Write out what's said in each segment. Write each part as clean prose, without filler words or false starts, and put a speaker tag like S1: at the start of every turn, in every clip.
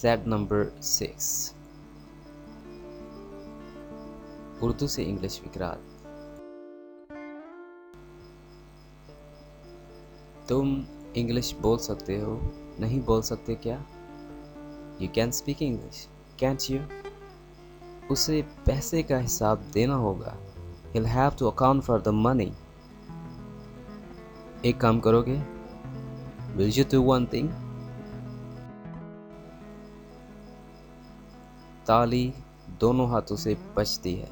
S1: Set number 6 Urdu से English विकरात। तुम English बोल सकते हो, नहीं बोल सकते क्या? You can speak English, cantt you? उसे पैसे का हिसाब देना होगा। He'll have to account for the money. एक काम करोगे? Will you do one thing? ताली दोनों हाथों से बजती है।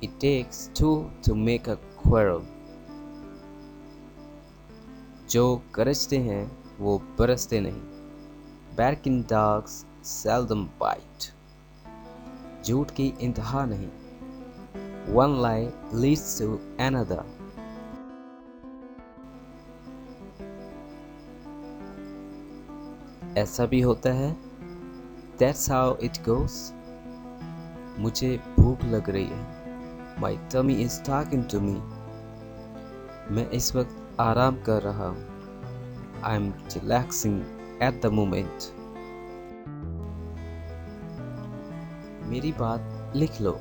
S1: It takes two to make a quarrel. जो गरजते हैं वो बरसते नहीं। Barking dogs seldom bite. झूठ की इंतहा नहीं। One lie leads to another. ऐसा भी होता है। That's how it goes. मुझे भूख लग रही है। My tummy is talking to me. मैं इस वक्त आराम कर रहा हूँ। I'm relaxing at the moment. मेरी बात लिख लो।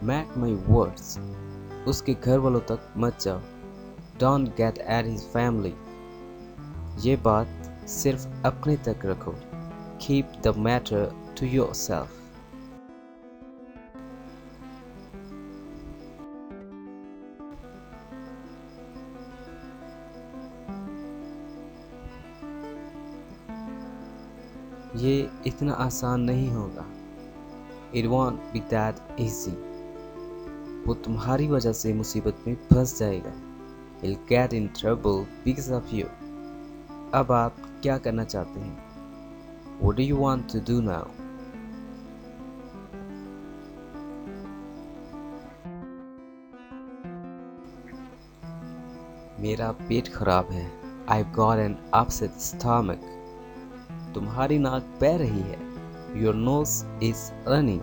S1: Mark my words. उसके घर वालों तक मत जाओ। Don't get at his family. ये बात सिर्फ अपने तक रखो। Keep the matter to yourself. ये इतना आसान नहीं होगा। It won't be that easy. वो तुम्हारी वजह से मुसीबत में फंस जाएगा। He'll get in trouble because of you. अब आप क्या करना चाहते हैं? What do you want to do now? मेरा पेट खराब है। I've got an upset stomach. तुम्हारी नाक बह रही है। Your nose is running.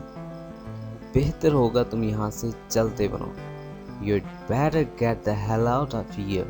S1: बेहतर होगा तुम यहाँ से चलते बनो। You'd better get the hell out of here.